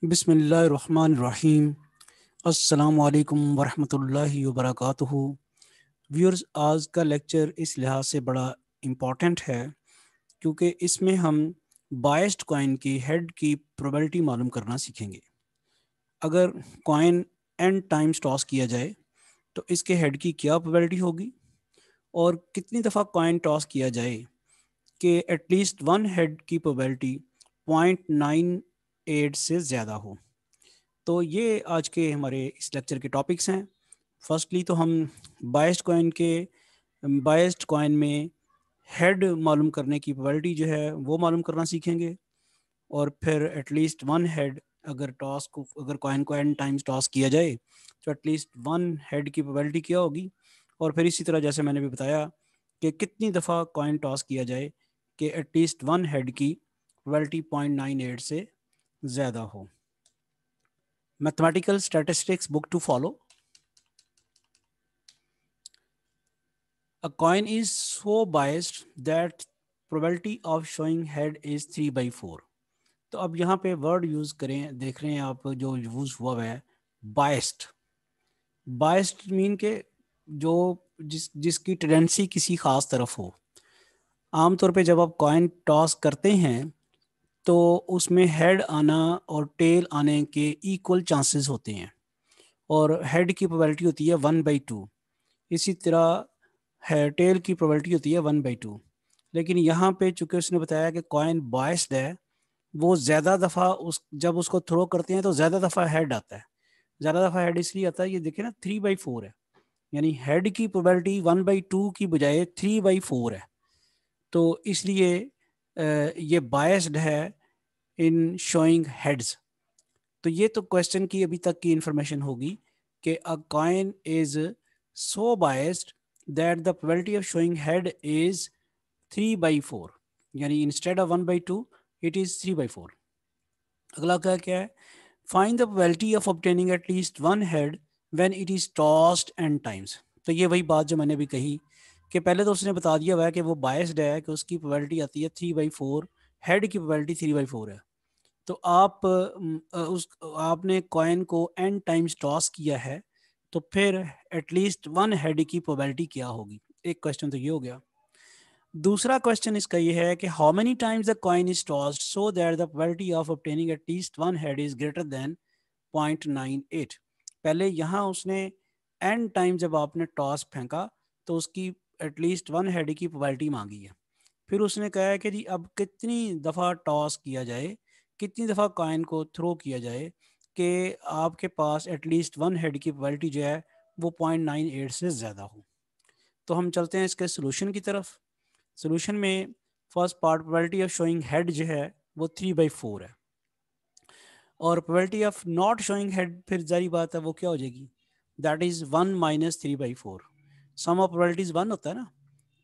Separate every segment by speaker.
Speaker 1: बिस्मिल्लाहिर्रहमानिर्रहीम। अस्सलामु अलैकुम वरहमतुल्लाहि वबरकातुहू। व्यूअर्स, आज का लेक्चर इस लिहाज से बड़ा इम्पॉर्टेंट है क्योंकि इसमें हम बायस्ड कॉइन की हेड की प्रोबेबिलिटी मालूम करना सीखेंगे। अगर कॉइन एन टाइम्स टॉस किया जाए तो इसके हेड की क्या प्रोबेबिलिटी होगी, और कितनी दफ़ा कॉइन टॉस किया जाए कि एटलीस्ट वन हेड की प्रोबेबिलिटी 0.98 से ज़्यादा हो। तो ये आज के हमारे इस लेक्चर के टॉपिक्स हैं। फर्स्टली तो हम बायस्ड कॉइन में हेड मालूम करने की प्रोबेबिलिटी जो है वो मालूम करना सीखेंगे, और फिर एटलीस्ट वन हेड, अगर कॉइन को एन टाइम्स टॉस किया जाए तो एटलीस्ट वन हेड की प्रोबेबिलिटी क्या होगी। और फिर इसी तरह जैसे मैंने भी बताया कि कितनी दफ़ा कॉइन टॉस किया जाए कि एटलीस्ट वन हेड की प्रोबेबिलिटी 0.98 से ज़्यादा हो। Mathematical statistics book to follow. A coin is so biased that probability of showing head is 3/4. तो अब यहाँ पे वर्ड यूज करें, देख रहे हैं आप जो यूज हुआ है बायस्ड। बायस्ड मीन के जो जिसकी टेंडेंसी किसी खास तरफ हो। आमतौर पे जब आप कॉइन टॉस करते हैं तो उसमें हेड आना और टेल आने के इक्वल चांसेस होते हैं, और हेड की प्रोबेबिलिटी होती है 1/2। इसी तरह है टेल की प्रोबेबिलिटी होती है 1/2। लेकिन यहाँ पे चूंकि उसने बताया कि कॉइन बायस्ड है, वो ज़्यादा दफ़ा जब उसको थ्रो करते हैं तो ज़्यादा दफ़ा हेड आता है। ज़्यादा दफ़ा हेड इसलिए आता है, ये देखिए ना 3/4 है, यानी हेड की प्रोबेबिलिटी 1/2 की बजाय 3/4 है। तो इसलिए ये बायस्ड है इन शोइंग हेड्स। तो ये तो क्वेश्चन की अभी तक की इंफॉर्मेशन होगी कि अ coin is so biased that the probability of showing head is 3/4, यानी इंस्टेड ऑफ 1/2 इट इज 3/4। अगला क्या है? Find the probability of obtaining at least one head when it is tossed N times. तो ये वही बात जो मैंने भी कही कि पहले तो उसने बता दिया हुआ है कि वो बायस्ड है, कि उसकी प्रोबेबिलिटी आती है 3/4, हेड की प्रोबेबिलिटी 3/4 है। तो आपने कॉइन को एन टाइम्स टॉस किया है, तो फिर एटलीस्ट वन हेड की प्रोबेबिलिटी क्या होगी। एक क्वेश्चन तो ये हो गया। दूसरा क्वेश्चन इसका ये है कि how many times the coin is tossed so that the probability of obtaining at least one head is greater than 0.98। पहले यहाँ उसने एन टाइम जब आपने टॉस फेंका तो उसकी एटलीस्ट वन हेड की प्रोबेबिलिटी मांगी है। फिर उसने कहा है कि जी अब कितनी दफ़ा टॉस किया जाए, कितनी दफ़ा कॉइन को थ्रो किया जाए कि आपके पास एटलीस्ट वन हेड की प्रोबेबिलिटी जो है वो 0.98 से ज़्यादा हो। तो हम चलते हैं इसके सोल्यूशन की तरफ। सोल्यूशन में first part, probability of showing head जो है वो 3/4 है, और probability of not showing head फिर जारी बात है वो क्या हो जाएगी, that is 1 - 3/4। Sum of probabilities 1 होता है ना,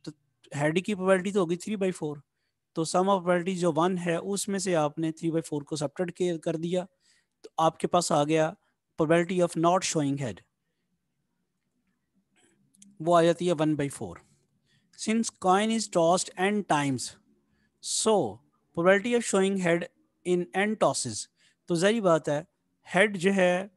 Speaker 1: तो हेड की प्रोबेबिलिटी तो होगी 3/4। तो सम ऑफ प्रोबेबिलिटी जो 1 है उसमें से आपने 3/4 को सब्ट्रैक्ट कर दिया, तो आपके पास आ गया probability of not showing head, वो आ जाती है 1/4। Since coin is tossed n times, so probability of showing head in n tosses. तो जारी बात है, हेड जो है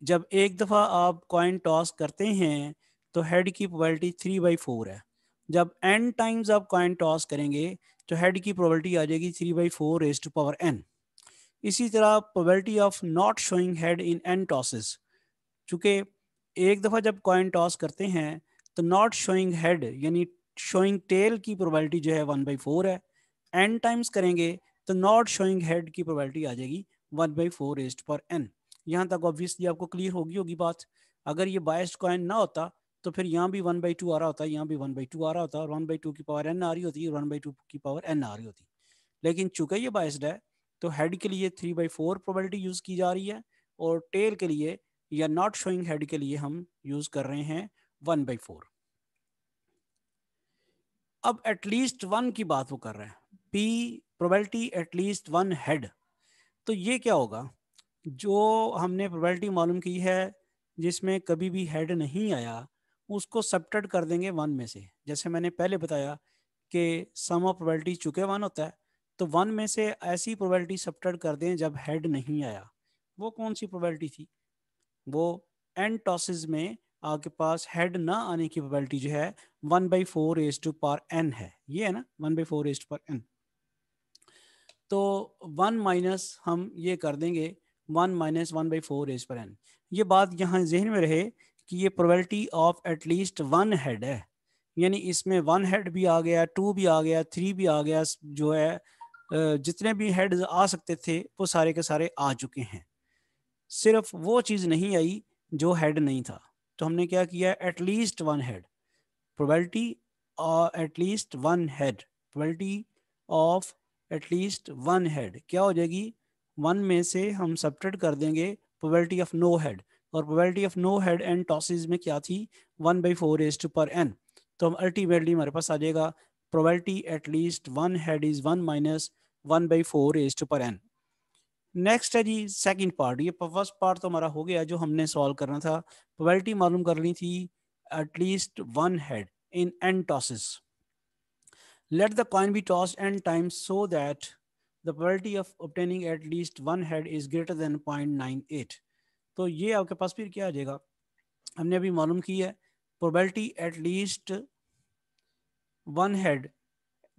Speaker 1: जब एक दफ़ा आप कॉइन टॉस करते हैं तो हेड की प्रोबेबिलिटी 3/4 है। जब n टाइम्स आप कॉइन टॉस करेंगे तो हेड की प्रोबेबिलिटी आ जाएगी 3/4 n। इसी तरह probability of not showing head in n tosses, चूंकि एक दफ़ा जब कॉइन टॉस करते हैं तो नॉट शोइंग हेड यानी शोइंग टेल की प्रोबेबिलिटी जो है 1/4 है। n टाइम्स करेंगे तो नॉट शोइंग हेड की प्रोबेबिलिटी आ जाएगी 1/4 n। यहाँ तक ऑब्वियसली आपको क्लियर होगी बात। अगर ये बायस्ड कॉइन ना होता तो फिर यहाँ भी 1/2 आ रहा होता, यहाँ भी 1/2 आ रहा होता, और 1/2 की पावर n आ रही होती, 1/2 की पावर n आ रही होती। लेकिन चूंकि ये बायस्ड है तो हेड के लिए 3/4 प्रोबेबिलिटी यूज की जा रही है, और टेल के लिए या नॉट शोइंग हेड के लिए हम यूज कर रहे हैं 1/4। अब एटलीस्ट वन की बात वो कर रहे हैं, P probability at least one head. तो ये क्या होगा, जो हमने प्रोबेबिलिटी मालूम की है जिसमें कभी भी हेड नहीं आया उसको सब्ट्रैक्ट कर देंगे वन में से। जैसे मैंने पहले बताया कि सम ऑफ प्रोबेबिलिटी चुके वन होता है, तो वन में से ऐसी प्रोबेबिलिटी सब्ट्रैक्ट कर दें जब हेड नहीं आया, वो कौन सी प्रोबेबिलिटी थी? वो n टॉसेस में आपके पास हेड ना आने की प्रोबेबिलिटी जो है 1/4 है, ये है ना, 1/4 तो 1 माइनस हम ये कर देंगे 1 - 1/4 ये बात यहाँ जहन में रहे कि ये probability of at least one head है, यानी इसमें वन हेड भी आ गया, टू भी आ गया, थ्री भी आ गया, जो है जितने भी हेड आ सकते थे वो सारे के सारे आ चुके हैं। सिर्फ वो चीज़ नहीं आई जो हेड नहीं था। तो हमने क्या किया, at least one head, probability at least one head, probability of at least one head क्या हो जाएगी, वन में से हम सब्ट्रैक्ट कर देंगे प्रोबेबिलिटी ऑफ नो हेड, और probability of no head and tosses में क्या थी 1/4 तो हम अल्टीमेटली हमारे पास आ जाएगा probability at least one head is 1 - 1/4 next है जी सेकंड पार्ट। ये फर्स्ट पार्ट तो हमारा हो गया जो हमने सॉल्व करना था, प्रोबेबिलिटी मालूम करनी थी at least one head in n tosses. Let the coin be tossed n times so that the probability of obtaining at least one head is greater than 0.98. तो ये आपके पास फिर क्या आ जाएगा, हमने अभी मालूम की है probability at least one head,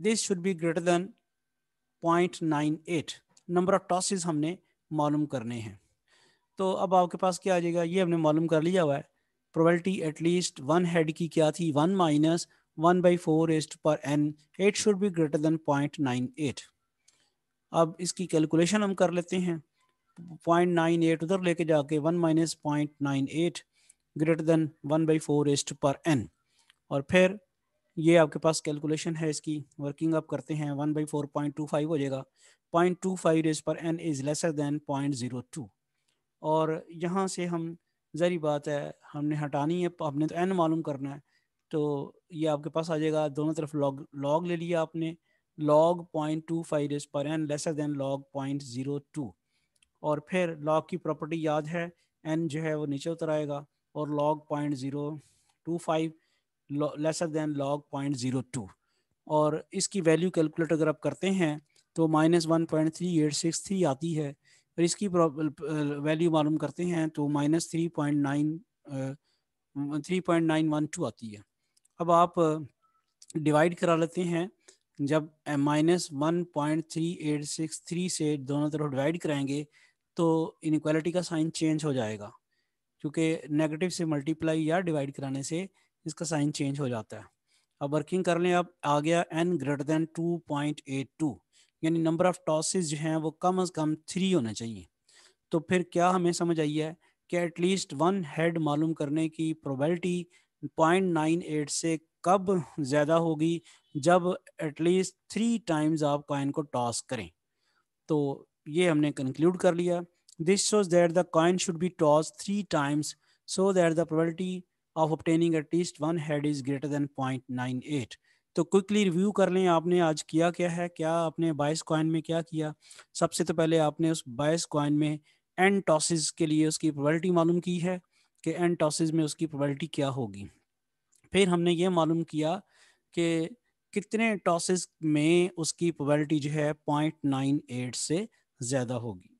Speaker 1: this should be greater than 0.98. Number of tosses हमने मालूम करने हैं। तो अब आपके पास क्या आ जाएगा, ये हमने मालूम कर लिया हुआ है, प्रोबेबिलिटी एटलीस्ट वन हेड की क्या थी 1 - 1/4 it should be greater than 0.98। अब इसकी कैलकुलेशन हम कर लेते हैं, 0.98 उधर लेके जाके 1 - 0.98 ग्रेटर देन 1/4 और फिर ये आपके पास कैलकुलेशन है, इसकी वर्किंग आप करते हैं 1/4.25 हो जाएगा, 0.25 इज लेसर देन 0.02। और यहाँ से हम ज़री बात है हमने हटानी है, आपने तो n मालूम करना है, तो ये आपके पास आ जाएगा, दोनों तरफ लॉग लॉग ले लिया आपने, log 0.25 लेसर देन log 0.02, और फिर लॉग की प्रॉपर्टी याद है, n जो है वो नीचे उतर आएगा और log 0.025 लेसर देन log 0.02, और इसकी वैल्यू कैलकुलेट अगर आप करते हैं तो -1.3863 आती है, और इसकी वैल्यू मालूम करते हैं तो -3.912 आती है। अब आप डिवाइड करा लेते हैं, जब -1.3863 से दोनों तरफ डिवाइड कराएंगे तो इनक्वालिटी का साइन चेंज हो जाएगा, क्योंकि नेगेटिव से मल्टीप्लाई या डिवाइड कराने से इसका साइन चेंज हो जाता है। अब वर्किंग कर लें, अब आ गया n ग्रेटर देन 2.82, यानी नंबर ऑफ टॉसेस जो हैं वो कम से कम 3 होने चाहिए। तो फिर क्या हमें समझ आई है कि एटलीस्ट वन हेड मालूम करने की प्रोबेबिलिटी 0.98 से कब ज़्यादा होगी, जब एटलीस्ट 3 टाइम्स आप कॉइन को टॉस करें। तो ये हमने कंक्लूड कर लिया, this shows that the coin should be toss 3 times so that the probability of obtaining at least one head is greater than 0.98। तो क्विकली रिव्यू कर लें, आपने आज किया क्या है, क्या आपने 22 कॉइन में क्या किया। सबसे तो पहले आपने उस 22 कॉइन में एन टॉसेस के लिए उसकी प्रोबेबिलिटी मालूम की है कि एन टॉसेस में उसकी प्रोबेबिलिटी क्या होगी। फिर हमने ये मालूम किया कि कितने टॉसेस में उसकी प्रोबेबिलिटी जो है 0.98 से ज़्यादा होगी।